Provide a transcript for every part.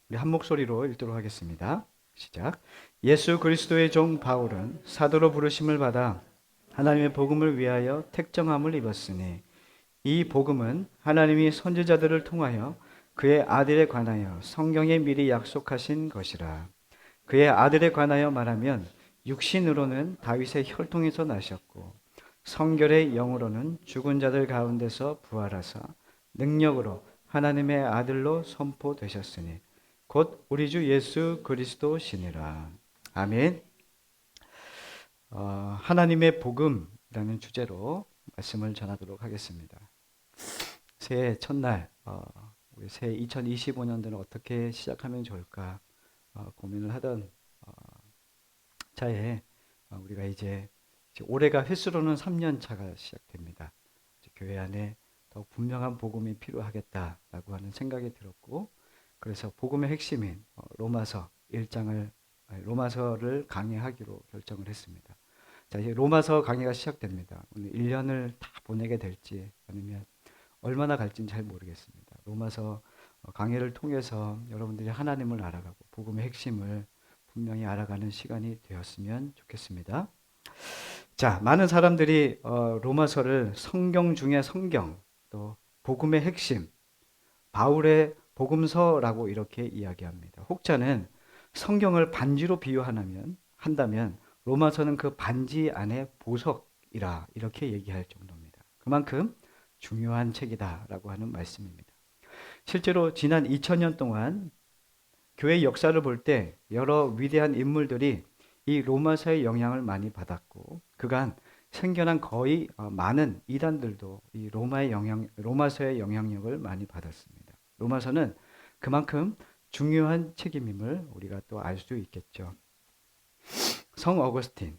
우리 한 목소리로 읽도록 하겠습니다. 시작. 예수 그리스도의 종 바울은 사도로 부르심을 받아 하나님의 복음을 위하여 택정함을 입었으니 이 복음은 하나님이 선지자들을 통하여 그의 아들에 관하여 성경에 미리 약속하신 것이라. 그의 아들에 관하여 말하면 육신으로는 다윗의 혈통에서 나셨고 성결의 영으로는 죽은 자들 가운데서 부활하사 능력으로 하나님의 아들로 선포되셨으니 곧 우리 주 예수 그리스도시니라. 아멘. 하나님의 복음이라는 주제로 말씀을 전하도록 하겠습니다. 새해 첫날, 우리 새해 2025년도는 어떻게 시작하면 좋을까 고민을 하던 차에 우리가 이제 올해가 횟수로는 3년 차가 시작됩니다. 교회 안에 더 분명한 복음이 필요하겠다라고 하는 생각이 들었고, 그래서 복음의 핵심인 로마서 1장을 로마서를 강의하기로 결정을 했습니다. 자, 이제 로마서 강의가 시작됩니다. 오늘 1년을 다 보내게 될지 아니면 얼마나 갈지는 잘 모르겠습니다. 로마서 강의를 통해서 여러분들이 하나님을 알아가고 복음의 핵심을 분명히 알아가는 시간이 되었으면 좋겠습니다. 자, 많은 사람들이 로마서를 성경 중에 성경, 또 복음의 핵심, 바울의 복음서라고 이렇게 이야기합니다. 혹자는 성경을 반지로 한다면 로마서는 그 반지 안에 보석이라 이렇게 얘기할 정도입니다. 그만큼 중요한 책이다라고 하는 말씀입니다. 실제로 지난 2000년 동안 교회 역사를 볼 때 여러 위대한 인물들이 이 로마서의 영향을 많이 받았고 그간 생겨난 거의 많은 이단들도 이 로마서의 영향력을 많이 받았습니다. 로마서는 그만큼 중요한 책임임을 우리가 또 알 수 있겠죠. 성 어거스틴,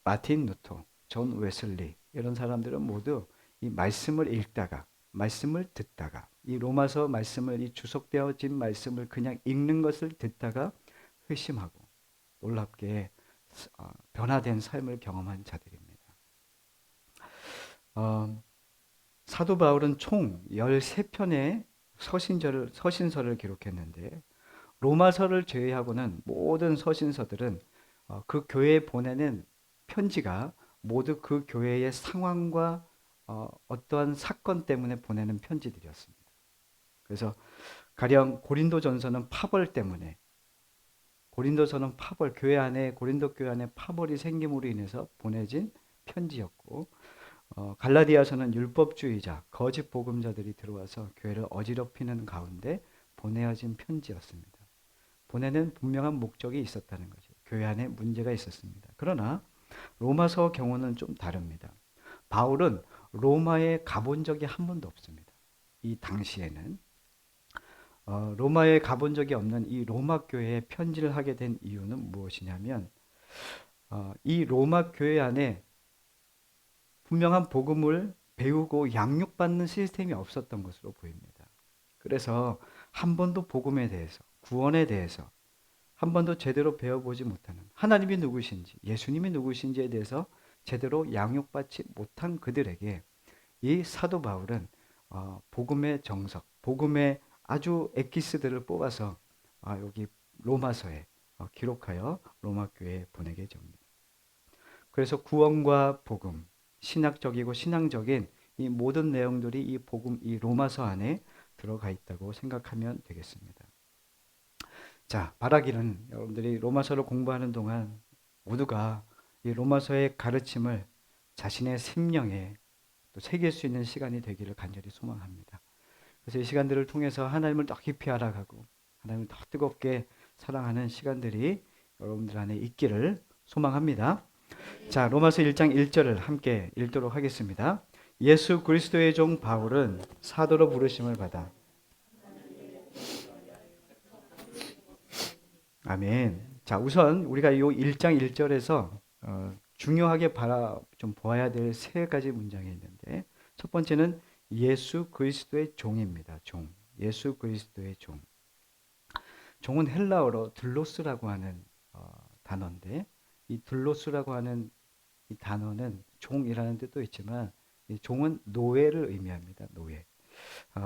마틴 루터, 존 웨슬리 이런 사람들은 모두 이 말씀을 읽다가 말씀을 듣다가 이 로마서 말씀을 이 주석되어진 말씀을 그냥 읽는 것을 듣다가 회심하고 놀랍게 변화된 삶을 경험한 자들입니다. 사도 바울은 총 13편의 서신서를 기록했는데 로마서를 제외하고는 모든 서신서들은 그 교회에 보내는 편지가 모두 그 교회의 상황과 어떠한 사건 때문에 보내는 편지들이었습니다. 그래서 가령 고린도전서는 파벌 때문에 교회 안에 고린도 교회 안에 파벌이 생김으로 인해서 보내진 편지였고 갈라디아서는 율법주의자 거짓 복음자들이 들어와서 교회를 어지럽히는 가운데 보내어진 편지였습니다. 보내는 분명한 목적이 있었다는 거죠. 교회 안에 문제가 있었습니다. 그러나 로마서 경우는 좀 다릅니다. 바울은 로마에 가본 적이 한 번도 없습니다. 이 당시에는 로마에 가본 적이 없는 이 로마 교회에 편지를 하게 된 이유는 무엇이냐면 이 로마 교회 안에 분명한 복음을 배우고 양육받는 시스템이 없었던 것으로 보입니다. 그래서 한 번도 복음에 대해서 구원에 대해서 한 번도 제대로 배워보지 못하는 하나님이 누구신지 예수님이 누구신지에 대해서 제대로 양육받지 못한 그들에게 이 사도 바울은 복음의 정석, 복음의 아주 엑기스들을 뽑아서 여기 로마서에 기록하여 로마 교회에 보내게 됩니다. 그래서 구원과 복음, 신학적이고 신앙적인 이 모든 내용들이 이 복음, 이 로마서 안에 들어가 있다고 생각하면 되겠습니다. 자, 바라기는 여러분들이 로마서를 공부하는 동안 모두가 이 로마서의 가르침을 자신의 심령에 또 새길 수 있는 시간이 되기를 간절히 소망합니다. 그래서 이 시간들을 통해서 하나님을 더 깊이 알아가고 하나님을 더 뜨겁게 사랑하는 시간들이 여러분들 안에 있기를 소망합니다. 자, 로마서 1장 1절을 함께 읽도록 하겠습니다. 예수 그리스도의 종 바울은 사도로 부르심을 받아 아멘. 자, 우선 우리가 이 1장 1절에서 중요하게 좀 보아야 될 세 가지 문장이 있는데 첫 번째는 예수 그리스도의 종입니다. 종. 예수 그리스도의 종. 종은 헬라어로 들로스라고 하는 단어인데 이 들로스라고 하는 이 단어는 종이라는 뜻도 있지만 이 종은 노예를 의미합니다. 노예.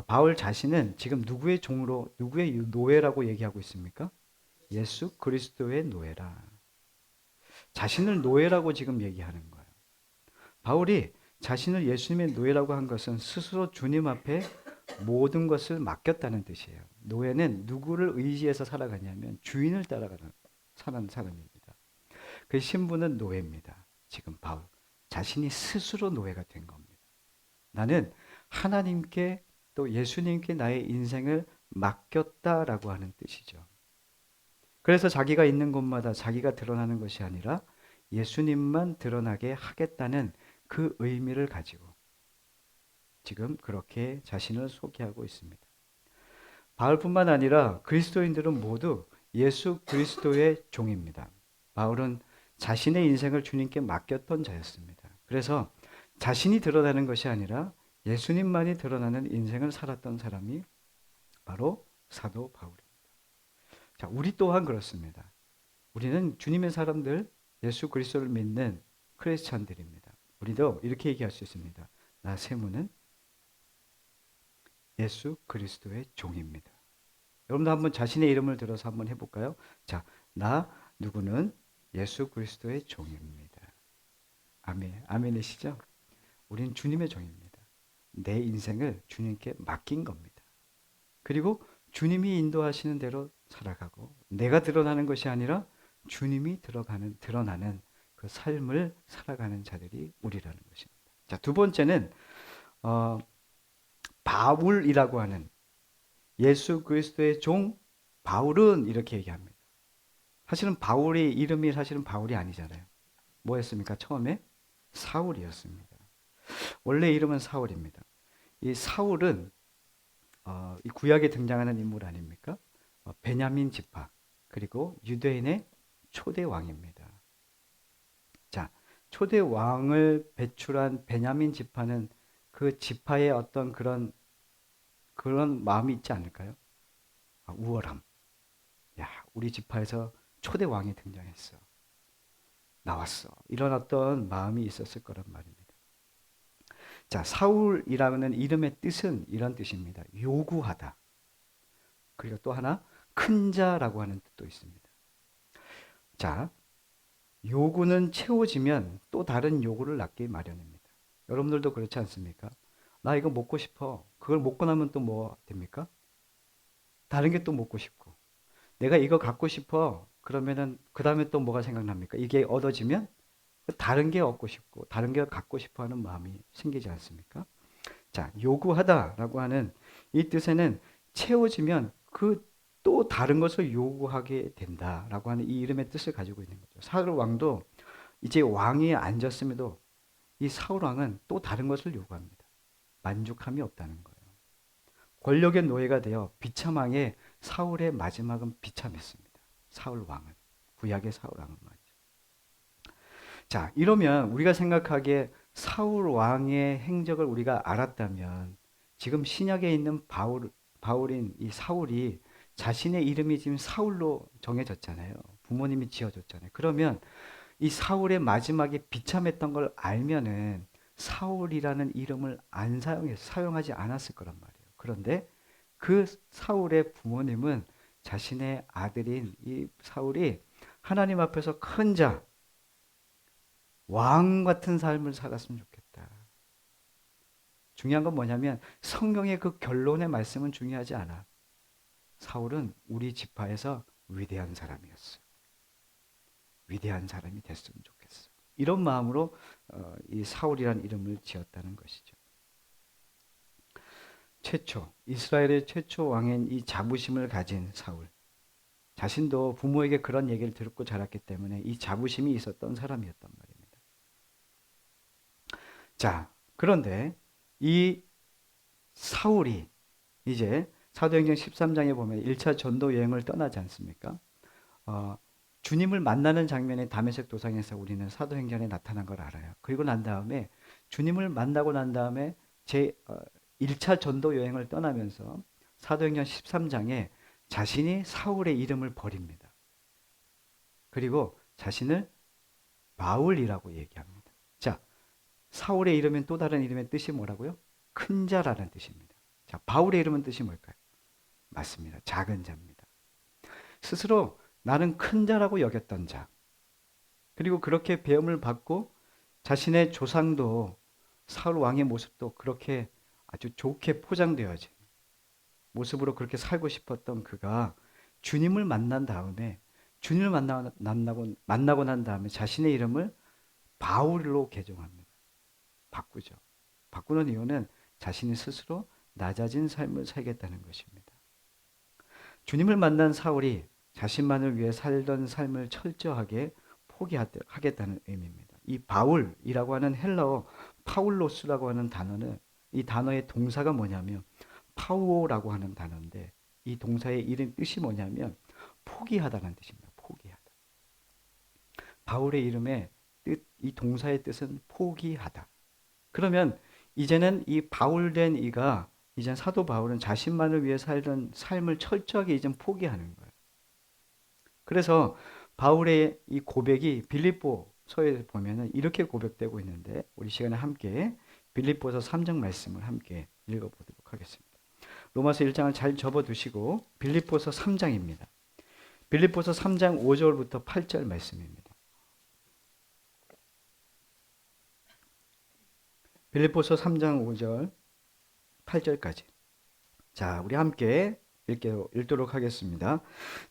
바울 자신은 지금 누구의 종으로, 누구의 노예라고 얘기하고 있습니까? 예수 그리스도의 노예라. 자신을 노예라고 지금 얘기하는 거예요. 바울이 자신을 예수님의 노예라고 한 것은 스스로 주님 앞에 모든 것을 맡겼다는 뜻이에요. 노예는 누구를 의지해서 살아가냐면 주인을 따라가는 사는 사람입니다. 그 신분은 노예입니다. 지금 바울 자신이 스스로 노예가 된 겁니다. 나는 하나님께 또 예수님께 나의 인생을 맡겼다라고 하는 뜻이죠. 그래서 자기가 있는 곳마다 자기가 드러나는 것이 아니라 예수님만 드러나게 하겠다는 그 의미를 가지고 지금 그렇게 자신을 소개하고 있습니다. 바울뿐만 아니라 그리스도인들은 모두 예수 그리스도의 종입니다. 바울은 자신의 인생을 주님께 맡겼던 자였습니다. 그래서 자신이 드러나는 것이 아니라 예수님만이 드러나는 인생을 살았던 사람이 바로 사도 바울입니다. 자, 우리 또한 그렇습니다. 우리는 주님의 사람들, 예수 그리스도를 믿는 크리스찬들입니다. 우리도 이렇게 얘기할 수 있습니다. 나 세무는 예수 그리스도의 종입니다. 여러분도 한번 자신의 이름을 들어서 한번 해볼까요? 자, 나 누구는 예수 그리스도의 종입니다. 아멘. 아멘이시죠? 우린 주님의 종입니다. 내 인생을 주님께 맡긴 겁니다. 그리고 주님이 인도하시는 대로 살아가고 내가 드러나는 것이 아니라 주님이 드러나는 그 삶을 살아가는 자들이 우리라는 것입니다. 자, 두 번째는 바울이라고 하는 예수 그리스도의 종 바울은 이렇게 얘기합니다. 사실은 바울이 이름이 사실은 바울이 아니잖아요. 뭐였습니까? 처음에 사울이었습니다. 원래 이름은 사울입니다. 이 사울은 이 구약에 등장하는 인물 아닙니까? 베냐민 지파 그리고 유대인의 초대 왕입니다. 자, 초대 왕을 배출한 베냐민 지파는 그 지파의 어떤 그런 마음이 있지 않을까요? 우월함. 야, 우리 지파에서 초대 왕이 등장했어. 나왔어. 이런 어떤 마음이 있었을 거란 말입니다. 자, 사울이라는 이름의 뜻은 이런 뜻입니다. 요구하다. 그리고 또 하나 큰 자라고 하는 뜻도 있습니다. 자, 요구는 채워지면 또 다른 요구를 낳기 마련입니다. 여러분들도 그렇지 않습니까? 나 이거 먹고 싶어. 그걸 먹고 나면 또 뭐 됩니까? 다른 게 또 먹고 싶고. 내가 이거 갖고 싶어. 그러면은 그 다음에 또 뭐가 생각납니까? 이게 얻어지면 다른 게 얻고 싶고 다른 게 갖고 싶어 하는 마음이 생기지 않습니까? 자, 요구하다라고 하는 이 뜻에는 채워지면 그 또 다른 것을 요구하게 된다라고 하는 이 이름의 뜻을 가지고 있는 거죠. 사울 왕도 이제 왕이 앉았음에도 이 사울 왕은 또 다른 것을 요구합니다. 만족함이 없다는 거예요. 권력의 노예가 되어 비참하게 사울의 마지막은 비참했습니다. 사울 왕은 구약의 사울 왕은 말이죠. 자, 이러면 우리가 생각하기에 사울 왕의 행적을 우리가 알았다면 지금 신약에 있는 바울인 이 사울이 자신의 이름이 지금 사울로 정해졌잖아요. 부모님이 지어줬잖아요. 그러면 이 사울의 마지막에 비참했던 걸 알면은 사울이라는 이름을 안 사용하지 않았을 거란 말이에요. 그런데 그 사울의 부모님은 자신의 아들인 이 사울이 하나님 앞에서 큰 자, 왕 같은 삶을 살았으면 좋겠다. 중요한 건 뭐냐면 성경의 그 결론의 말씀은 중요하지 않아. 사울은 우리 지파에서 위대한 사람이었어. 위대한 사람이 됐으면 좋겠어. 이런 마음으로 이 사울이라는 이름을 지었다는 것이죠. 이스라엘의 최초 왕인 이 자부심을 가진 사울. 자신도 부모에게 그런 얘기를 듣고 자랐기 때문에 이 자부심이 있었던 사람이었단 말입니다. 자, 그런데 이 사울이 이제 사도행전 13장에 보면 1차 전도 여행을 떠나지 않습니까? 주님을 만나는 장면이 다메섹 도상에서 우리는 사도행전에 나타난 걸 알아요. 그리고 난 다음에 주님을 만나고 난 다음에 1차 전도 여행을 떠나면서 사도행전 13장에 자신이 사울의 이름을 버립니다. 그리고 자신을 바울이라고 얘기합니다. 자, 사울의 이름은 또 다른 이름의 뜻이 뭐라고요? 큰 자라는 뜻입니다. 자, 바울의 이름은 뜻이 뭘까요? 맞습니다. 작은 자입니다. 스스로 나는 큰 자라고 여겼던 자. 그리고 그렇게 배움을 받고 자신의 조상도 사울 왕의 모습도 그렇게 아주 좋게 포장되어진 모습으로 그렇게 살고 싶었던 그가 주님을 만난 다음에 주님을 만나고 난 다음에 자신의 이름을 바울로 개종합니다. 바꾸죠. 바꾸는 이유는 자신이 스스로 낮아진 삶을 살겠다는 것입니다. 주님을 만난 사울이 자신만을 위해 살던 삶을 철저하게 포기하겠다는 의미입니다. 이 바울이라고 하는 헬라어 파울로스라고 하는 단어는 이 단어의 동사가 뭐냐면 파우오라고 하는 단어인데 이 동사의 이름 뜻이 뭐냐면 포기하다는 뜻입니다. 포기하다. 바울의 이름의 뜻, 이 동사의 뜻은 포기하다. 그러면 이제는 이 바울된 이가 이제 사도 바울은 자신만을 위해 살던 삶을 철저하게 이제 포기하는 거예요. 그래서 바울의 이 고백이 빌립보서에 보면은 이렇게 고백되고 있는데 우리 시간에 함께 빌립보서 3장 말씀을 함께 읽어보도록 하겠습니다. 로마서 1장을 잘 접어두시고 빌립보서 3장입니다. 빌립보서 3장 5절부터 8절 말씀입니다. 빌립보서 3장 5절 8절까지. 자, 우리 함께 읽도록 하겠습니다.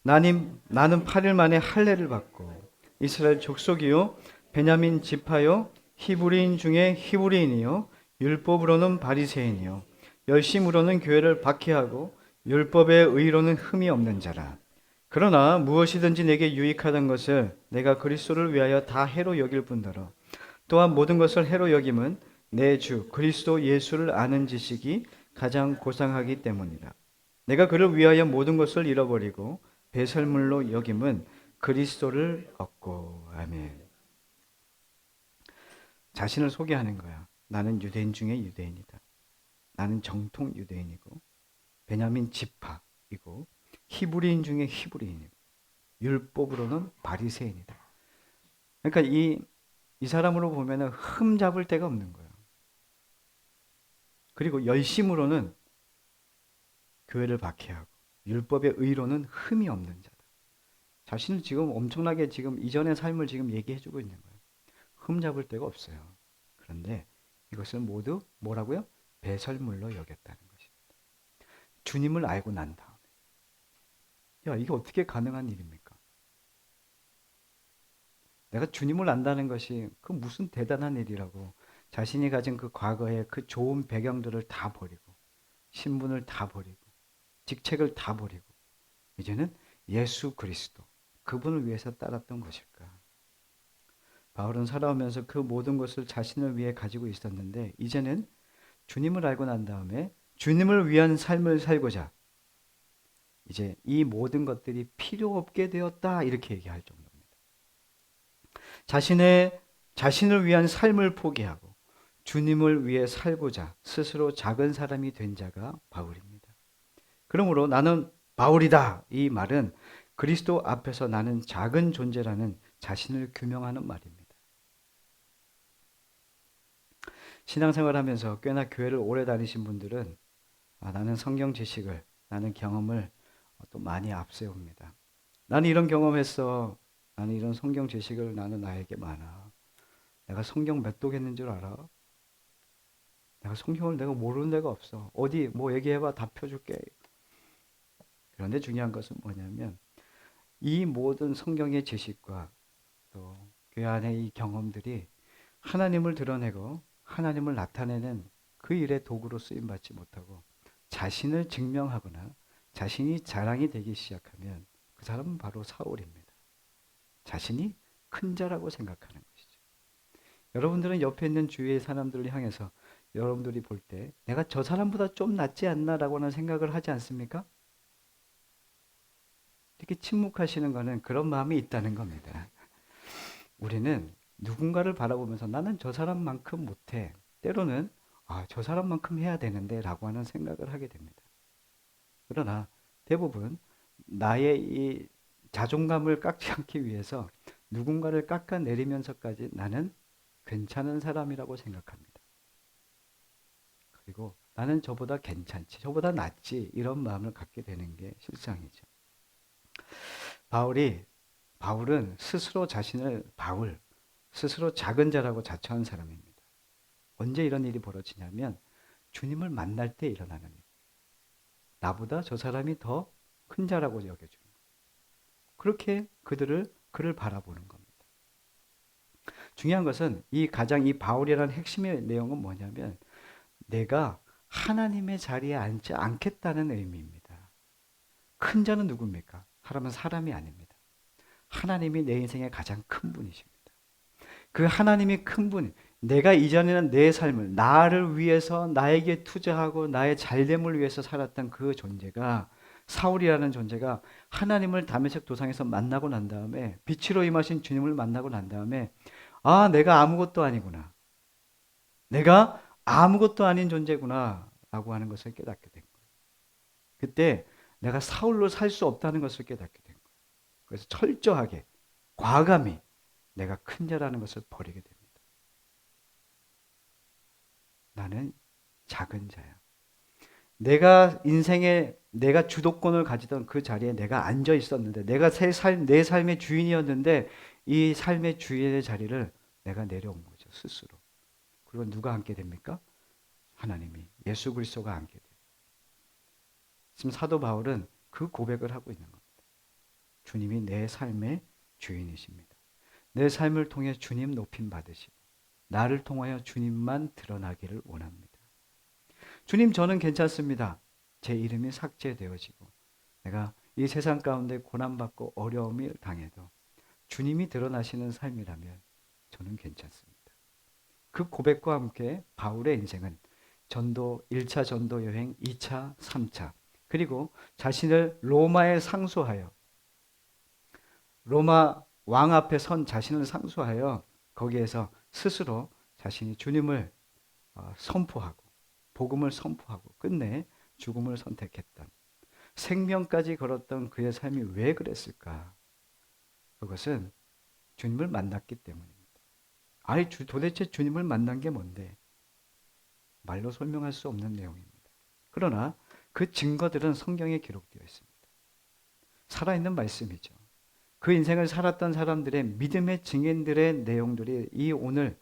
나는 8일 만에 할례를 받고 이스라엘 족속이요 베냐민 지파요 히브리인 중에 히브리인이요 율법으로는 바리새인이요 열심으로는 교회를 박해하고 율법의 의로는 흠이 없는 자라. 그러나 무엇이든지 내게 유익하던 것을 내가 그리스도를 위하여 다 해로 여길 뿐더러 또한 모든 것을 해로 여김은 내 주 그리스도 예수를 아는 지식이 가장 고상하기 때문이라. 내가 그를 위하여 모든 것을 잃어버리고 배설물로 여김은 그리스도를 얻고. 아멘. 자신을 소개하는 거야. 나는 유대인 중에 유대인이다. 나는 정통 유대인이고 베냐민 지파이고 히브리인 중에 히브리인이고 율법으로는 바리새인이다. 그러니까 이 사람으로 보면은 흠 잡을 데가 없는 거예요. 그리고 열심으로는 교회를 박해하고 율법의 의로는 흠이 없는 자다. 자신을 지금 엄청나게 지금 이전의 삶을 지금 얘기해주고 있는 거예요. 흠 잡을 데가 없어요. 그런데 이것을 모두 뭐라고요? 배설물로 여겼다는 것입니다. 주님을 알고 난 다음에. 야, 이게 어떻게 가능한 일입니까? 내가 주님을 안다는 것이 그 무슨 대단한 일이라고 자신이 가진 그 과거의 그 좋은 배경들을 다 버리고 신분을 다 버리고 직책을 다 버리고 이제는 예수 그리스도 그분을 위해서 따랐던 것일까? 바울은 살아오면서 그 모든 것을 자신을 위해 가지고 있었는데 이제는 주님을 알고 난 다음에 주님을 위한 삶을 살고자 이제 이 모든 것들이 필요 없게 되었다 이렇게 얘기할 정도입니다. 자신을 위한 삶을 포기하고 주님을 위해 살고자 스스로 작은 사람이 된 자가 바울입니다. 그러므로 나는 바울이다. 이 말은 그리스도 앞에서 나는 작은 존재라는 자신을 규명하는 말입니다. 신앙생활하면서 꽤나 교회를 오래 다니신 분들은 나는 성경 지식을, 나는 경험을 또 많이 앞세웁니다. 나는 이런 경험했어. 나는 이런 성경 지식을 나는 나에게 많아. 내가 성경 몇 독 했는 줄 알아? 내가 성경을 내가 모르는 데가 없어. 어디 뭐 얘기해봐 다 펴줄게. 그런데 중요한 것은 뭐냐면 이 모든 성경의 지식과 또 교회 안의 이 경험들이 하나님을 드러내고 하나님을 나타내는 그 일의 도구로 쓰임받지 못하고 자신을 증명하거나 자신이 자랑이 되기 시작하면 그 사람은 바로 사울입니다. 자신이 큰 자라고 생각하는 것이죠. 여러분들은 옆에 있는 주위의 사람들을 향해서 여러분들이 볼 때 내가 저 사람보다 좀 낫지 않나라고 하는 생각을 하지 않습니까? 이렇게 침묵하시는 것은 그런 마음이 있다는 겁니다. 우리는 누군가를 바라보면서 나는 저 사람만큼 못해. 때로는 저 사람만큼 해야 되는데 라고 하는 생각을 하게 됩니다. 그러나 대부분 나의 이 자존감을 깎지 않기 위해서 누군가를 깎아내리면서까지 나는 괜찮은 사람이라고 생각합니다. 그리고 나는 저보다 괜찮지, 저보다 낫지, 이런 마음을 갖게 되는 게 실상이죠. 바울은 스스로 스스로 작은 자라고 자처한 사람입니다. 언제 이런 일이 벌어지냐면 주님을 만날 때 일어나는 일. 나보다 저 사람이 더 큰 자라고 여겨주는 거예요. 그렇게 그를 바라보는 겁니다. 중요한 것은 이 바울이라는 핵심의 내용은 뭐냐면 내가 하나님의 자리에 앉지 않겠다는 의미입니다. 큰 자는 누굽니까? 사람이 아닙니다. 하나님이 내 인생의 가장 큰 분이십니다. 그 하나님이 큰 분, 내가 이전에는 내 삶을 나를 위해서 나에게 투자하고 나의 잘됨을 위해서 살았던 그 존재가 사울이라는 존재가 하나님을 다메섹 도상에서 만나고 난 다음에 빛으로 임하신 주님을 만나고 난 다음에 아, 내가 아무것도 아니구나. 내가 아무것도 아닌 존재구나 라고 하는 것을 깨닫게 된 거예요. 그때 내가 사울로 살 수 없다는 것을 깨닫게 된 거예요. 그래서 철저하게 과감히 내가 큰 자라는 것을 버리게 됩니다. 나는 작은 자야. 내가 주도권을 가지던 그 자리에 내가 앉아 있었는데 내 삶의 주인이었는데 이 삶의 주인의 자리를 내가 내려온 거죠. 스스로. 그리고 누가 앉게 됩니까? 하나님이 예수 그리스도가 앉게 돼요. 지금 사도 바울은 그 고백을 하고 있는 겁니다. 주님이 내 삶의 주인이십니다. 내 삶을 통해 주님 높임 받으시고 나를 통하여 주님만 드러나기를 원합니다. 주님, 저는 괜찮습니다. 제 이름이 삭제되어지고 내가 이 세상 가운데 고난받고 어려움을 당해도 주님이 드러나시는 삶이라면 저는 괜찮습니다. 그 고백과 함께 바울의 인생은 1차 전도 여행, 2차, 3차 그리고 자신을 로마에 상소하여 로마 왕 앞에 선 자신을 상소하여 거기에서 스스로 자신이 주님을 선포하고 복음을 선포하고 끝내 죽음을 선택했던 생명까지 걸었던 그의 삶이 왜 그랬을까? 그것은 주님을 만났기 때문입니다. 도대체 주님을 만난 게 뭔데? 말로 설명할 수 없는 내용입니다. 그러나 그 증거들은 성경에 기록되어 있습니다. 살아있는 말씀이죠. 그 인생을 살았던 사람들의 믿음의 증인들의 내용들이 오늘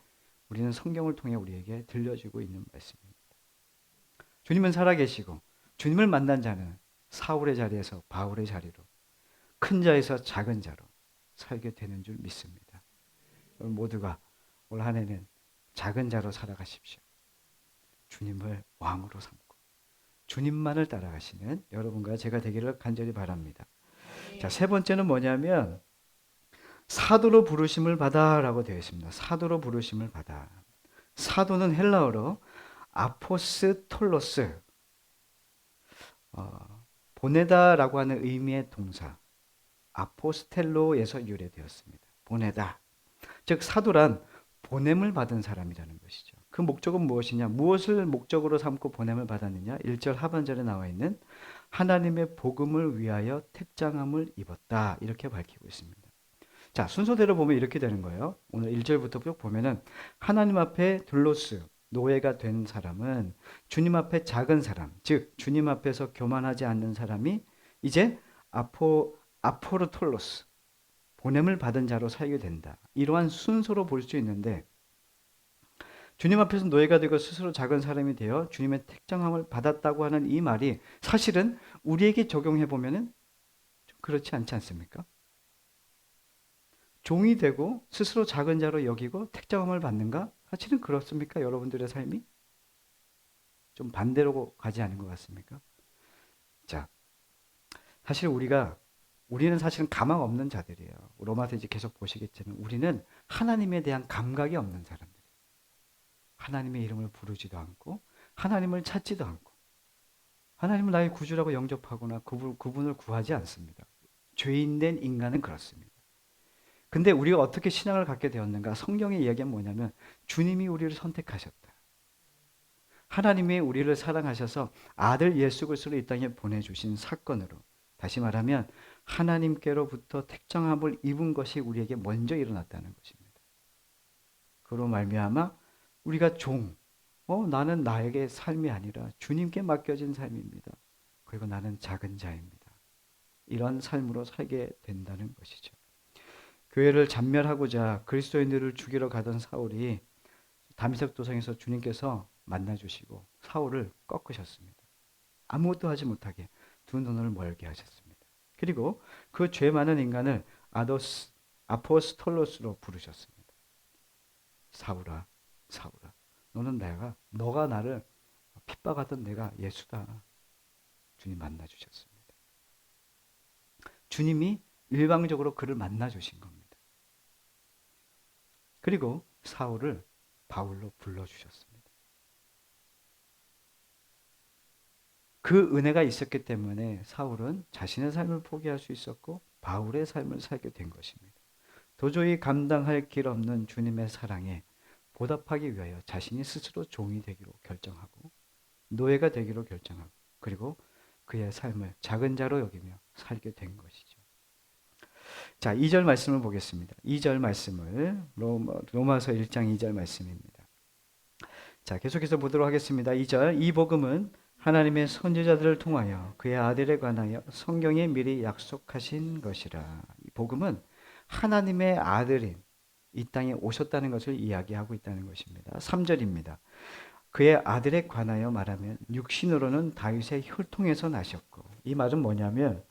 우리는 성경을 통해 우리에게 들려주고 있는 말씀입니다. 주님은 살아계시고 주님을 만난 자는 사울의 자리에서 바울의 자리로 큰 자에서 작은 자로 살게 되는 줄 믿습니다. 모두가 올 한 해는 작은 자로 살아가십시오. 주님을 왕으로 삼고 주님만을 따라가시는 여러분과 제가 되기를 간절히 바랍니다. 자, 세 번째는 뭐냐면 사도로 부르심을 받아라고 되어 있습니다. 사도로 부르심을 받아. 사도는 헬라어로 아포스톨로스, 보내다라고 하는 의미의 동사 아포스텔로에서 유래되었습니다. 보내다. 즉 사도란 보냄을 받은 사람이라는 것이죠. 그 목적은 무엇이냐? 무엇을 목적으로 삼고 보냄을 받았느냐? 1절 하반절에 나와 있는 하나님의 복음을 위하여 택장함을 입었다. 이렇게 밝히고 있습니다. 자, 순서대로 보면 이렇게 되는 거예요. 오늘 1절부터 쭉 보면은 하나님 앞에 둘로스, 노예가 된 사람은 주님 앞에 작은 사람, 즉 주님 앞에서 교만하지 않는 사람이 이제 아포르톨로스, 보냄을 받은 자로 살게 된다. 이러한 순서로 볼 수 있는데 주님 앞에서 노예가 되고 스스로 작은 사람이 되어 주님의 택정함을 받았다고 하는 이 말이 사실은 우리에게 적용해 보면은 좀 그렇지 않지 않습니까? 종이 되고 스스로 작은 자로 여기고 택정함을 받는가? 사실은 그렇습니까? 여러분들의 삶이? 좀 반대로 가지 않은 것 같습니까? 자, 사실 우리는 사실은 가망 없는 자들이에요. 로마서 이제 계속 보시겠지만 우리는 하나님에 대한 감각이 없는 사람들이에요. 하나님의 이름을 부르지도 않고 하나님을 찾지도 않고 하나님을 나의 구주라고 영접하거나 그분을 구하지 않습니다. 죄인된 인간은 그렇습니다. 근데 우리가 어떻게 신앙을 갖게 되었는가? 성경의 이야기는 뭐냐면 주님이 우리를 선택하셨다. 하나님이 우리를 사랑하셔서 아들 예수 그리스도를 이 땅에 보내주신 사건으로 다시 말하면 하나님께로부터 택정함을 입은 것이 우리에게 먼저 일어났다는 것입니다. 그로 말미암아 우리가 나는 나에게 삶이 아니라 주님께 맡겨진 삶입니다. 그리고 나는 작은 자입니다. 이런 삶으로 살게 된다는 것이죠. 교회를 잔멸하고자 그리스도인들을 죽이러 가던 사울이 다메섹 도상에서 주님께서 만나주시고 사울을 꺾으셨습니다. 아무것도 하지 못하게 두 눈을 멀게 하셨습니다. 그리고 그 죄 많은 인간을 아포스톨로스로 부르셨습니다. 사울아, 사울아, 너가 나를 핍박하던 내가 예수다. 주님 만나주셨습니다. 주님이 일방적으로 그를 만나주신 겁니다. 그리고 사울을 바울로 불러주셨습니다. 그 은혜가 있었기 때문에 사울은 자신의 삶을 포기할 수 있었고 바울의 삶을 살게 된 것입니다. 도저히 감당할 길 없는 주님의 사랑에 보답하기 위하여 자신이 스스로 종이 되기로 결정하고 노예가 되기로 결정하고 그리고 그의 삶을 작은 자로 여기며 살게 된 것이죠. 자, 2절 말씀을 보겠습니다. 2절 말씀을 로마서 1장 2절 말씀입니다. 자, 계속해서 보도록 하겠습니다. 2절. 이 복음은 하나님의 선지자들을 통하여 그의 아들에 관하여 성경에 미리 약속하신 것이라. 이 복음은 하나님의 아들인 이 땅에 오셨다는 것을 이야기하고 있다는 것입니다. 3절입니다. 그의 아들에 관하여 말하면 육신으로는 다윗의 혈통에서 나셨고, 이 말은 뭐냐면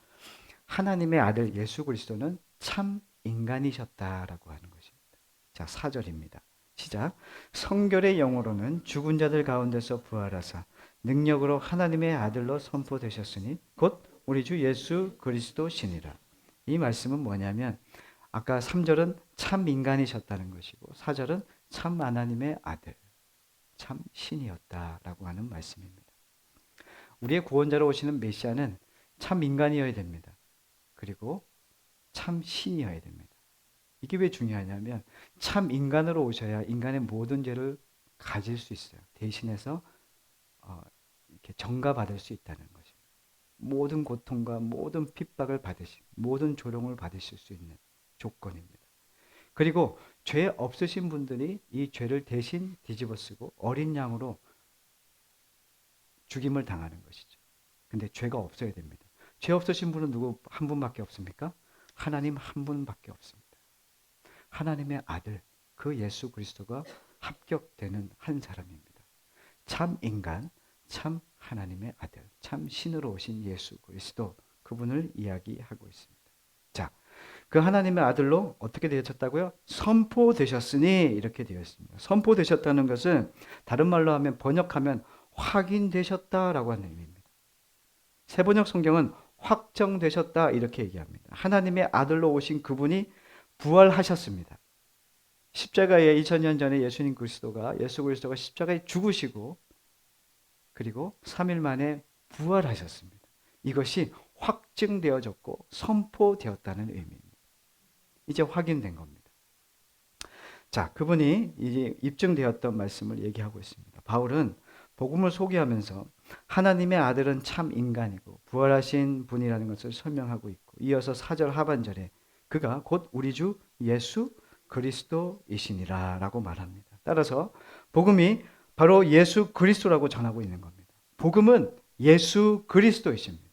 하나님의 아들 예수 그리스도는 참 인간이셨다라고 하는 것입니다. 자, 4절입니다. 시작. 성결의 영으로는 죽은 자들 가운데서 부활하사 능력으로 하나님의 아들로 선포되셨으니 곧 우리 주 예수 그리스도시니라. 이 말씀은 뭐냐면 아까 3절은 참 인간이셨다는 것이고 4절은 참 하나님의 아들, 참 신이었다라고 하는 말씀입니다. 우리의 구원자로 오시는 메시아는 참 인간이어야 됩니다. 그리고 참 신이어야 됩니다. 이게 왜 중요하냐면 참 인간으로 오셔야 인간의 모든 죄를 가질 수 있어요. 대신해서 이렇게 전가받을 수 있다는 것입니다. 모든 고통과 모든 핍박을 모든 조롱을 받으실 수 있는 조건입니다. 그리고 죄 없으신 분들이 이 죄를 대신 뒤집어쓰고 어린 양으로 죽임을 당하는 것이죠. 근데 죄가 없어야 됩니다. 죄 없으신 분은 누구 한 분밖에 없습니까? 하나님 한 분밖에 없습니다. 하나님의 아들, 그 예수 그리스도가 합격되는 한 사람입니다. 참 인간, 참 하나님의 아들, 참 신으로 오신 예수 그리스도, 그분을 이야기하고 있습니다. 자, 그 하나님의 아들로 어떻게 되셨다고요? 선포되셨으니 이렇게 되어 있습니다. 선포되셨다는 것은 다른 말로 하면 번역하면 확인되셨다라고 하는 의미입니다. 세번역 성경은 확정되셨다 이렇게 얘기합니다. 하나님의 아들로 오신 그분이 부활하셨습니다. 십자가에 2000년 전에 예수 그리스도가 십자가에 죽으시고 그리고 3일 만에 부활하셨습니다. 이것이 확증되어졌고 선포되었다는 의미입니다. 이제 확인된 겁니다. 자, 그분이 이제 입증되었던 말씀을 얘기하고 있습니다. 바울은 복음을 소개하면서 하나님의 아들은 참 인간이고 부활하신 분이라는 것을 설명하고 있고 이어서 4절 하반절에 그가 곧 우리 주 예수 그리스도이시니라 라고 말합니다. 따라서 복음이 바로 예수 그리스도라고 전하고 있는 겁니다. 복음은 예수 그리스도이십니다.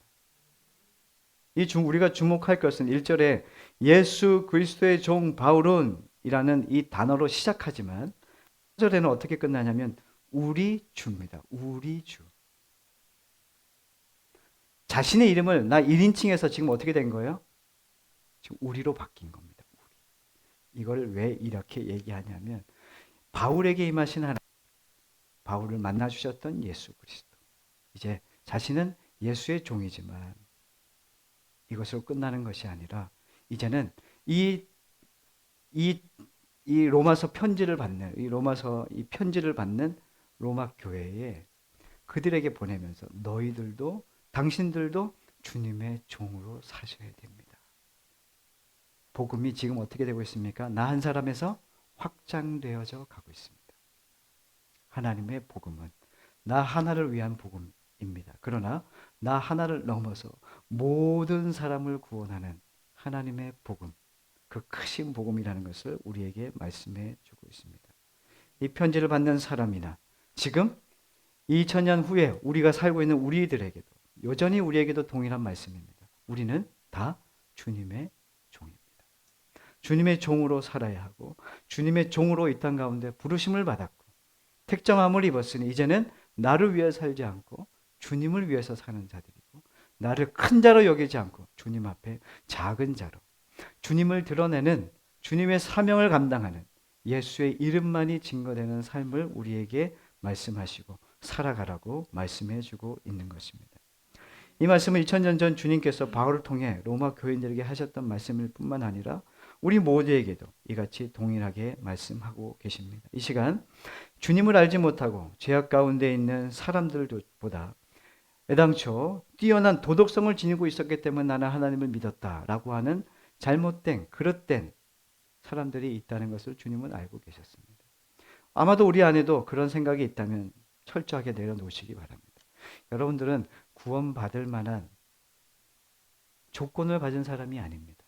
우리가 주목할 것은 1절에 예수 그리스도의 종 바울은 이라는 이 단어로 시작하지만 4절에는 어떻게 끝나냐면 우리 주입니다. 우리 주. 자신의 이름을 나 1인칭에서 지금 어떻게 된 거예요? 지금 우리로 바뀐 겁니다. 우리. 이걸 왜 이렇게 얘기하냐면 바울에게 임하신 하나님, 바울을 만나 주셨던 예수 그리스도. 이제 자신은 예수의 종이지만 이것으로 끝나는 것이 아니라 이제는 이 로마서 편지를 받는 이 편지를 받는 로마 교회에 그들에게 보내면서 당신들도 주님의 종으로 사셔야 됩니다. 복음이 지금 어떻게 되고 있습니까? 나 한 사람에서 확장되어져 가고 있습니다. 하나님의 복음은 나 하나를 위한 복음입니다. 그러나 나 하나를 넘어서 모든 사람을 구원하는 하나님의 복음, 그 크신 복음이라는 것을 우리에게 말씀해 주고 있습니다. 이 편지를 받는 사람이나 지금 2000년 후에 우리가 살고 있는 우리들에게도 여전히 우리에게도 동일한 말씀입니다. 우리는 다 주님의 종입니다. 주님의 종으로 살아야 하고 주님의 종으로 이 땅 가운데 부르심을 받았고 택정함을 입었으니 이제는 나를 위해 살지 않고 주님을 위해서 사는 자들이고 나를 큰 자로 여기지 않고 주님 앞에 작은 자로 주님을 드러내는 주님의 사명을 감당하는 예수의 이름만이 증거되는 삶을 우리에게 말씀하시고 살아가라고 말씀해 주고 있는 것입니다. 이 말씀은 2000년 전 주님께서 바울을 통해 로마 교인들에게 하셨던 말씀일 뿐만 아니라 우리 모두에게도 이같이 동일하게 말씀하고 계십니다. 이 시간 주님을 알지 못하고 죄악 가운데 있는 사람들보다 애당초 뛰어난 도덕성을 지니고 있었기 때문에 나는 하나님을 믿었다라고 하는 잘못된 그릇된 사람들이 있다는 것을 주님은 알고 계셨습니다. 아마도 우리 안에도 그런 생각이 있다면 철저하게 내려놓으시기 바랍니다. 여러분들은 구원받을 만한 조건을 가진 사람이 아닙니다.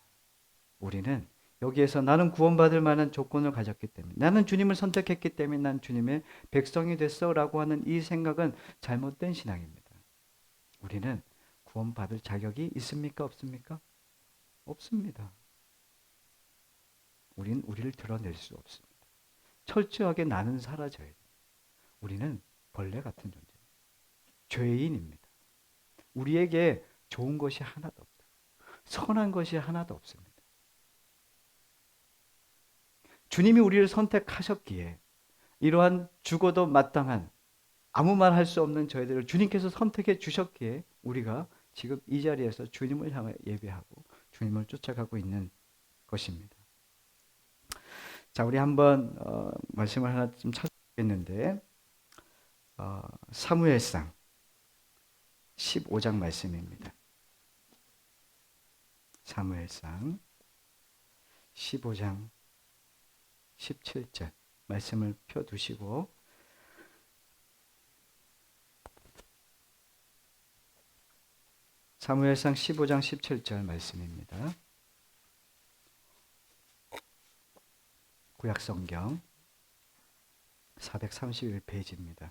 우리는 여기에서 나는 구원받을 만한 조건을 가졌기 때문에 나는 주님을 선택했기 때문에 난 주님의 백성이 됐어 라고 하는 이 생각은 잘못된 신앙입니다. 우리는 구원받을 자격이 있습니까? 없습니까? 없습니다. 우리는 우리를 드러낼 수 없습니다. 철저하게 나는 사라져야 돼요. 우리는 벌레 같은 존재입니다. 죄인입니다. 우리에게 좋은 것이 하나도 없다. 선한 것이 하나도 없습니다. 주님이 우리를 선택하셨기에 이러한 죽어도 마땅한 아무 말 할 수 없는 저희들을 주님께서 선택해 주셨기에 우리가 지금 이 자리에서 주님을 향해 예배하고 주님을 쫓아가고 있는 것입니다. 자, 우리 한번 말씀을 하나 좀 찾아보겠는데 사무엘상 15장 말씀입니다. 사무엘상 15장 17절 말씀을 펴두시고 사무엘상 15장 17절 말씀입니다. 구약성경 431페이지입니다.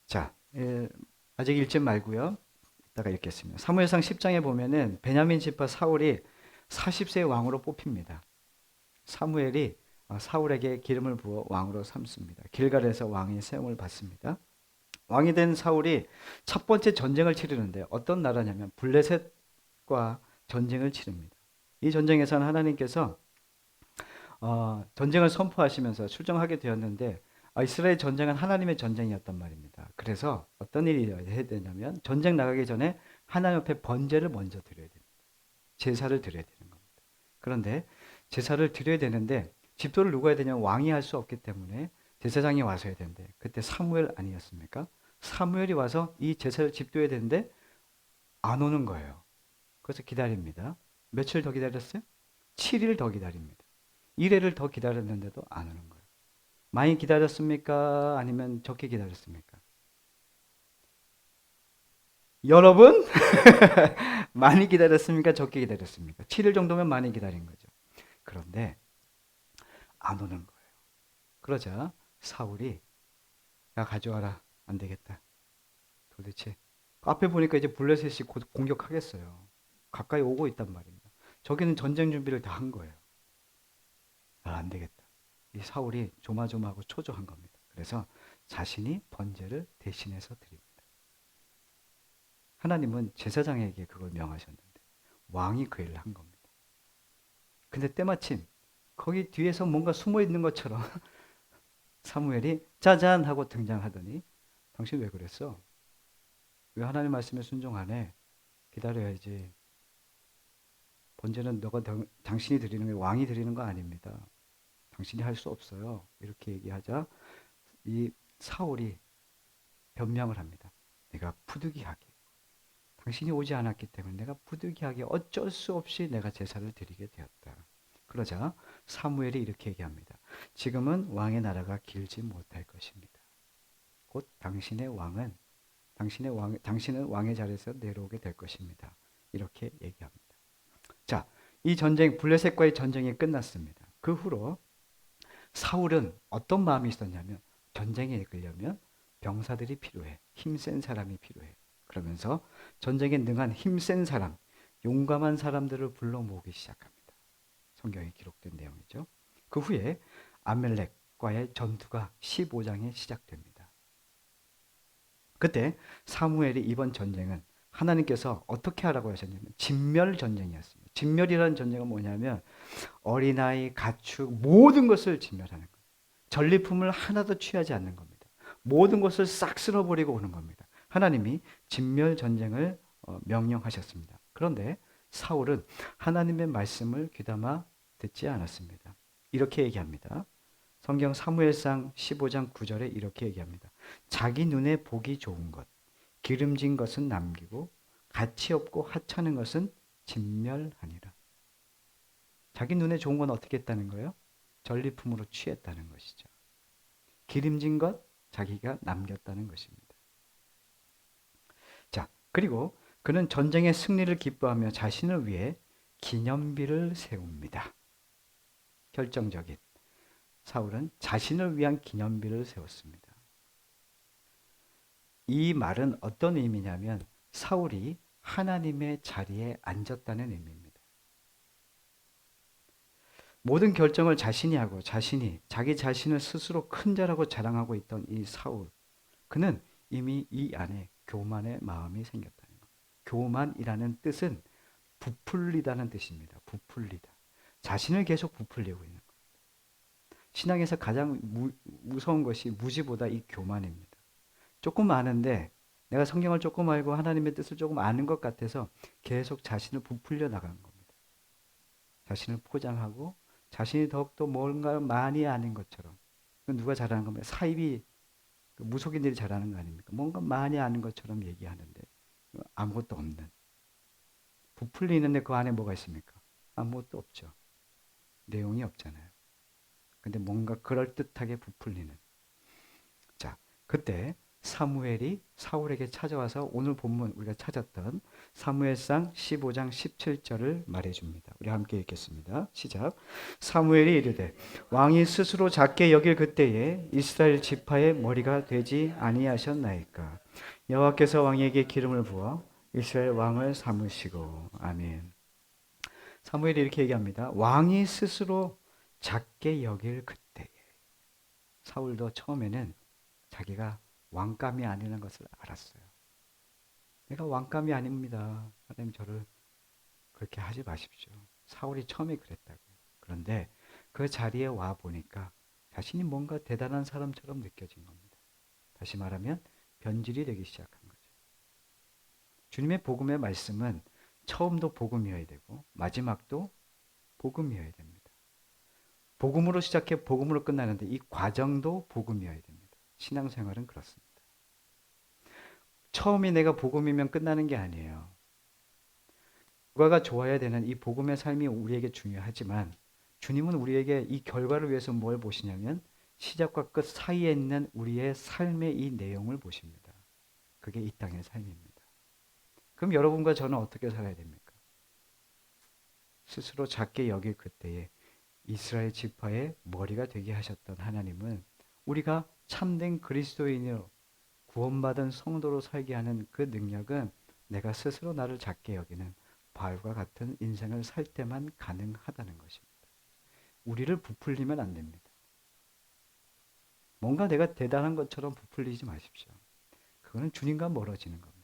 자, 아직 읽지 말고요. 이따가 읽겠습니다. 사무엘상 10장에 보면은 베냐민 지파 사울이 40세의 왕으로 뽑힙니다. 사무엘이 사울에게 기름을 부어 왕으로 삼습니다. 길갈에서 왕의 세움을 받습니다. 왕이 된 사울이 첫 번째 전쟁을 치르는데 어떤 나라냐면 블레셋과 전쟁을 치릅니다. 이 전쟁에서는 하나님께서 전쟁을 선포하시면서 출정하게 되었는데 이스라엘 전쟁은 하나님의 전쟁이었단 말입니다. 그래서 어떤 일이 해야 되냐면 전쟁 나가기 전에 하나님 앞에 번제를 먼저 드려야 됩니다. 제사를 드려야 되는 겁니다. 그런데 제사를 드려야 되는데 집도를 누가 해야 되냐면 왕이 할 수 없기 때문에 제사장이 와서 해야 되는데 그때 사무엘 아니었습니까? 사무엘이 와서 이 제사를 집도해야 되는데 안 오는 거예요. 그래서 기다립니다. 며칠 더 기다렸어요? 7일 더 기다립니다. 1회를 더 기다렸는데도 안 오는 거예요. 많이 기다렸습니까? 아니면 적게 기다렸습니까? 여러분? 많이 기다렸습니까? 적게 기다렸습니까? 7일 정도면 많이 기다린 거죠. 그런데 안 오는 거예요. 그러자 사울이 야 가져와라. 안 되겠다. 도대체 앞에 보니까 이제 블레셋이 곧 공격하겠어요. 가까이 오고 있단 말입니다. 저기는 전쟁 준비를 다 한 거예요. 안 되겠다. 이 사울이 조마조마하고 초조한 겁니다. 그래서 자신이 번제를 대신해서 드립니다. 하나님은 제사장에게 그걸 명하셨는데 왕이 그 일을 한 겁니다. 근데 때마침 거기 뒤에서 뭔가 숨어 있는 것처럼 사무엘이 짜잔 하고 등장하더니 당신 왜 그랬어? 왜 하나님 말씀에 순종하네? 기다려야지. 번제는 당신이 드리는 게 왕이 드리는 거 아닙니다. 당신이 할 수 없어요. 이렇게 얘기하자 이 사울이 변명을 합니다. 내가 부득이하게 당신이 오지 않았기 때문에 내가 부득이하게 어쩔 수 없이 내가 제사를 드리게 되었다. 그러자 사무엘이 이렇게 얘기합니다. 지금은 왕의 나라가 길지 못할 것입니다. 곧 당신은 왕의 자리에서 내려오게 될 것입니다. 이렇게 얘기합니다. 자, 이 전쟁 블레셋과의 전쟁이 끝났습니다. 그 후로 사울은 어떤 마음이 있었냐면 전쟁에 이끌려면 병사들이 필요해. 힘센 사람이 필요해. 그러면서 전쟁에 능한 힘센 사람, 용감한 사람들을 불러 모으기 시작합니다. 성경에 기록된 내용이죠. 그 후에 아멜렉과의 전투가 15장에 시작됩니다. 그때 사무엘이 이번 전쟁은 하나님께서 어떻게 하라고 하셨냐면 진멸 전쟁이었습니다. 진멸이라는 전쟁은 뭐냐면 어린아이, 가축 모든 것을 진멸하는 거예요. 전리품을 하나도 취하지 않는 겁니다. 모든 것을 싹 쓸어버리고 오는 겁니다. 하나님이 진멸 전쟁을 명령하셨습니다. 그런데 사울은 하나님의 말씀을 귀담아 듣지 않았습니다. 이렇게 얘기합니다. 성경 사무엘상 15장 9절에 이렇게 얘기합니다. 자기 눈에 보기 좋은 것, 기름진 것은 남기고 가치 없고 하찮은 것은 진멸하니라. 자기 눈에 좋은 건 어떻게 했다는 거예요? 전리품으로 취했다는 것이죠. 기름진 것 자기가 남겼다는 것입니다. 자, 그리고 그는 전쟁의 승리를 기뻐하며 자신을 위해 기념비를 세웁니다. 결정적인 사울은 자신을 위한 기념비를 세웠습니다. 이 말은 어떤 의미냐면 사울이 하나님의 자리에 앉았다는 의미입니다. 모든 결정을 자신이 하고 자기 자신을 스스로 큰 자라고 자랑하고 있던 이 사울, 그는 이미 이 안에 교만의 마음이 생겼다는 것. 교만이라는 뜻은 부풀리다는 뜻입니다. 부풀리다. 자신을 계속 부풀리고 있는 것. 신앙에서 가장 무서운 것이 무지보다 이 교만입니다. 조금 아는데 내가 성경을 조금 알고 하나님의 뜻을 조금 아는 것 같아서 계속 자신을 부풀려 나가는 겁니다. 자신을 포장하고 자신이 더욱더 뭔가 많이 아는 것처럼. 누가 잘하는 겁니까? 사입이 무속인들이 잘하는 거 아닙니까? 뭔가 많이 아는 것처럼 얘기하는데 아무것도 없는. 부풀리는데 그 안에 뭐가 있습니까? 아무것도 없죠. 내용이 없잖아요. 근데 뭔가 그럴듯하게 부풀리는. 자, 그때 사무엘이 사울에게 찾아와서 오늘 본문 우리가 찾았던 사무엘상 15장 17절을 말해줍니다. 우리 함께 읽겠습니다. 시작. 사무엘이 이르되 왕이 스스로 작게 여길 그때에 이스라엘 지파의 머리가 되지 아니하셨나이까. 여호와께서 왕에게 기름을 부어 이스라엘 왕을 삼으시고. 아멘. 사무엘이 이렇게 얘기합니다. 왕이 스스로 작게 여길 그때에. 사울도 처음에는 자기가 왕감이 아니라는 것을 알았어요. 내가 왕감이 아닙니다. 하나님 저를 그렇게 하지 마십시오. 사울이 처음에 그랬다고요. 그런데 그 자리에 와 보니까 자신이 뭔가 대단한 사람처럼 느껴진 겁니다. 다시 말하면 변질이 되기 시작한 거죠. 주님의 복음의 말씀은 처음도 복음이어야 되고 마지막도 복음이어야 됩니다. 복음으로 시작해 복음으로 끝나는데 이 과정도 복음이어야 됩니다. 신앙생활은 그렇습니다. 처음이 내가 복음이면 끝나는 게 아니에요. 결과가 좋아야 되는 이 복음의 삶이 우리에게 중요하지만 주님은 우리에게 이 결과를 위해서 뭘 보시냐면 시작과 끝 사이에 있는 우리의 삶의 이 내용을 보십니다. 그게 이 땅의 삶입니다. 그럼 여러분과 저는 어떻게 살아야 됩니까? 스스로 작게 여길 그때에 이스라엘 지파의 머리가 되게 하셨던 하나님은 우리가 참된 그리스도인으로 구원받은 성도로 살게 하는 그 능력은 내가 스스로 나를 작게 여기는 바울과 같은 인생을 살 때만 가능하다는 것입니다. 우리를 부풀리면 안 됩니다. 뭔가 내가 대단한 것처럼 부풀리지 마십시오. 그거는 주님과 멀어지는 겁니다.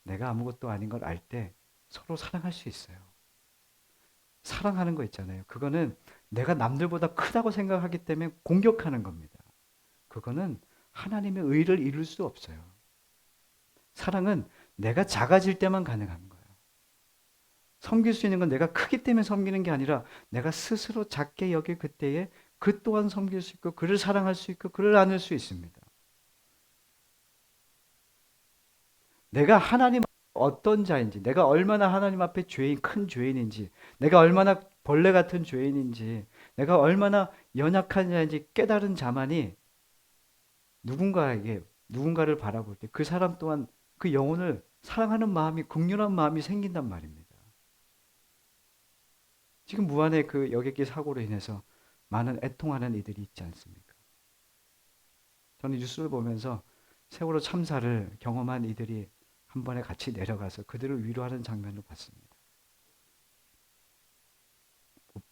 내가 아무것도 아닌 걸 알 때 서로 사랑할 수 있어요. 사랑하는 거 있잖아요. 그거는 내가 남들보다 크다고 생각하기 때문에 공격하는 겁니다. 그거는 하나님의 의를 이룰 수 없어요. 사랑은 내가 작아질 때만 가능한 거예요. 섬길 수 있는 건 내가 크기 때문에 섬기는 게 아니라 내가 스스로 작게 여길 그때에 그 또한 섬길 수 있고 그를 사랑할 수 있고 그를 안을 수 있습니다. 내가 하나님 어떤 자인지, 내가 얼마나 하나님 앞에 큰 죄인인지, 내가 얼마나 벌레 같은 죄인인지, 내가 얼마나 연약한 자인지 깨달은 자만이 누군가를 바라볼 때 그 사람 또한 그 영혼을 사랑하는 마음이, 긍휼한 마음이 생긴단 말입니다. 지금 무한의 그 여객기 사고로 인해서 많은 애통하는 이들이 있지 않습니까? 저는 뉴스를 보면서 세월호 참사를 경험한 이들이 한 번에 같이 내려가서 그들을 위로하는 장면을 봤습니다.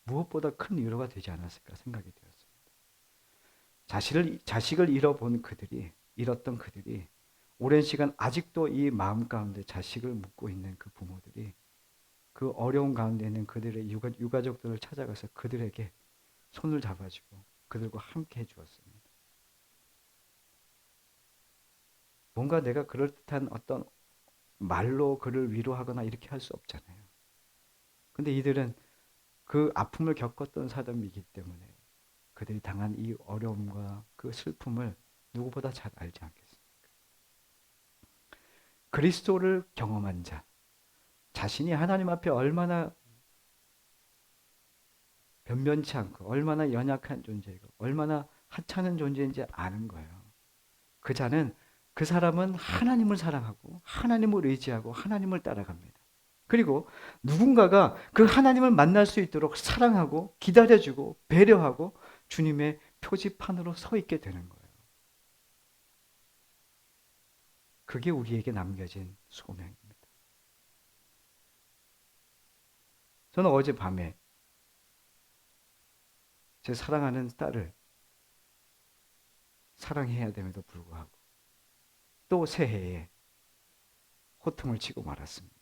무엇보다 큰 위로가 되지 않았을까 생각이 되었습니다. 자식을 잃었던 그들이 오랜 시간 아직도 이 마음 가운데 자식을 묻고 있는 그 부모들이 그 어려운 가운데 있는 그들의 유가족들을 찾아가서 그들에게 손을 잡아주고 그들과 함께 해주었습니다. 뭔가 내가 그럴듯한 어떤 말로 그를 위로하거나 이렇게 할 수 없잖아요. 근데 이들은 그 아픔을 겪었던 사람이기 때문에 그들이 당한 이 어려움과 그 슬픔을 누구보다 잘 알지 않겠습니까? 그리스도를 경험한 자, 자신이 하나님 앞에 얼마나 변변치 않고 얼마나 연약한 존재이고 얼마나 하찮은 존재인지 아는 거예요. 그 사람은 하나님을 사랑하고 하나님을 의지하고 하나님을 따라갑니다. 그리고 누군가가 그 하나님을 만날 수 있도록 사랑하고 기다려주고 배려하고 주님의 표지판으로 서 있게 되는 거예요. 그게 우리에게 남겨진 소명입니다. 저는 어젯밤에 제 사랑하는 딸을 사랑해야 됨에도 불구하고 또 새해에 호통을 치고 말았습니다.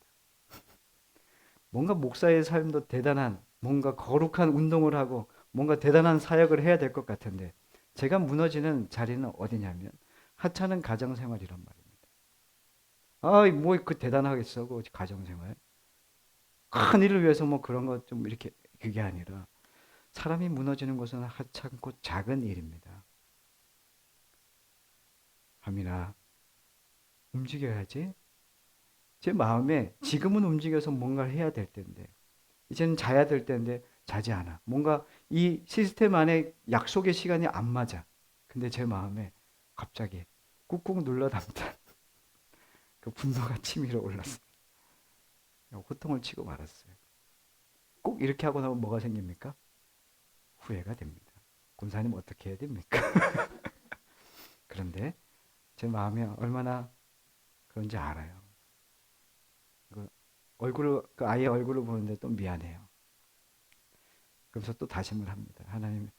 뭔가 목사의 삶도 대단한 뭔가 거룩한 운동을 하고 뭔가 대단한 사역을 해야 될 것 같은데 제가 무너지는 자리는 어디냐면 하찮은 가정생활이란 말입니다. 뭐 그 대단하겠어 그 가정생활. 큰 일을 위해서 뭐 그런 것 좀 이렇게 그게 아니라 사람이 무너지는 것은 하찮고 작은 일입니다. 밤이나 움직여야지. 제 마음에 지금은 움직여서 뭔가를 해야 될 텐데 이제는 자야 될 텐데 자지 않아. 뭔가 이 시스템 안에 약속의 시간이 안 맞아. 근데 제 마음에 갑자기 꾹꾹 눌러 담던 그 분노가 치밀어 올랐어요. 호통을 치고 말았어요. 꼭 이렇게 하고 나면 뭐가 생깁니까? 후회가 됩니다. 군사님 어떻게 해야 됩니까? 그런데 제 마음이 얼마나 그런지 알아요. 그 아이의 얼굴을 보는데 또 미안해요. 그래서 또 다짐을 합니다. 하나님,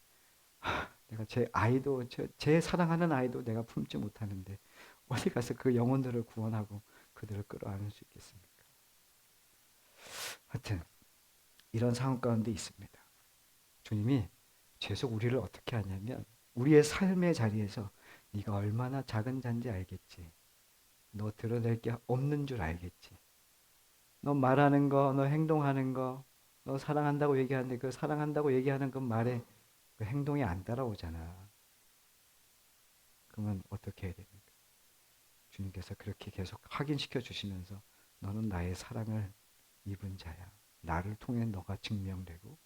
내가 제 사랑하는 아이도 내가 품지 못하는데 어디 가서 그 영혼들을 구원하고 그들을 끌어안을 수 있겠습니까? 하여튼 이런 상황 가운데 있습니다. 주님이 계속 우리를 어떻게 하냐면 우리의 삶의 자리에서 네가 얼마나 작은 자인지 알겠지. 너 드러낼 게 없는 줄 알겠지. 너 말하는 거, 너 행동하는 거, 너 사랑한다고 얘기하는데 그 사랑한다고 얘기하는 그 말에 그 행동이 안 따라오잖아. 그러면 어떻게 해야 됩니까? 주님께서 그렇게 계속 확인시켜 주시면서 너는 나의 사랑을 입은 자야. 나를 통해 너가 증명되고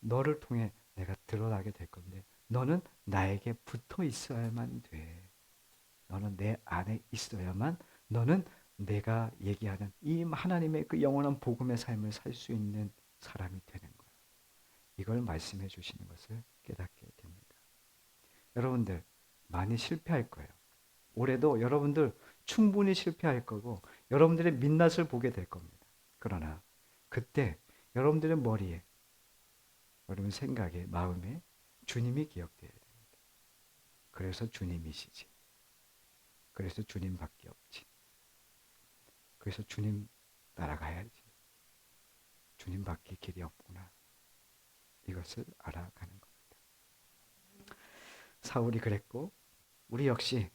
너를 통해 내가 드러나게 될 건데 너는 나에게 붙어 있어야만 돼. 너는 내 안에 있어야만 너는 내가 얘기하는 이 하나님의 그 영원한 복음의 삶을 살 수 있는 사람이 되는 거야. 이걸 말씀해 주시는 것을 깨닫게 됩니다. 여러분들 많이 실패할 거예요. 올해도 여러분들 충분히 실패할 거고 여러분들의 민낯을 보게 될 겁니다. 그러나 그때 여러분들의 머리에 여러분 생각에 마음에 주님이 기억되어야 됩니다. 그래서 주님이시지. 그래서 주님밖에 없지. 그래서 주님 따라가야지. 주님밖에 길이 없구나. 이것을 알아가는 겁니다. 사울이 그랬고 우리 역시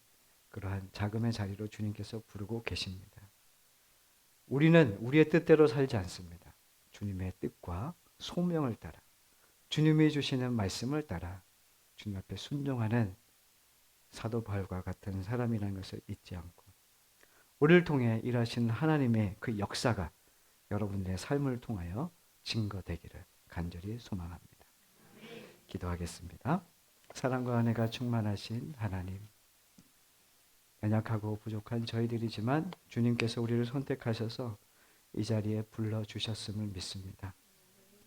그러한 자금의 자리로 주님께서 부르고 계십니다. 우리는 우리의 뜻대로 살지 않습니다. 주님의 뜻과 소명을 따라 주님이 주시는 말씀을 따라 주님 앞에 순종하는 사도 바울과 같은 사람이라는 것을 잊지 않고 우리를 통해 일하신 하나님의 그 역사가 여러분의 삶을 통하여 증거되기를 간절히 소망합니다. 기도하겠습니다. 사랑과 은혜가 충만하신 하나님, 연약하고 부족한 저희들이지만 주님께서 우리를 선택하셔서 이 자리에 불러주셨음을 믿습니다.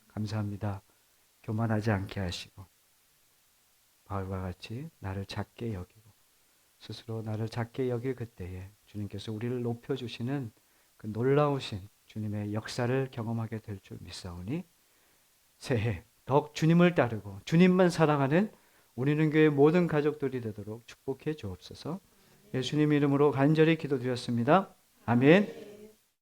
감사합니다. 교만하지 않게 하시고 바울과 같이 나를 작게 여기고 스스로 나를 작게 여길 그때에 주님께서 우리를 높여주시는 그 놀라우신 주님의 역사를 경험하게 될 줄 믿사오니 새해 더욱 주님을 따르고 주님만 사랑하는 우리는 교회 모든 가족들이 되도록 축복해 주옵소서. 예수님 이름으로 간절히 기도드렸습니다. 아멘.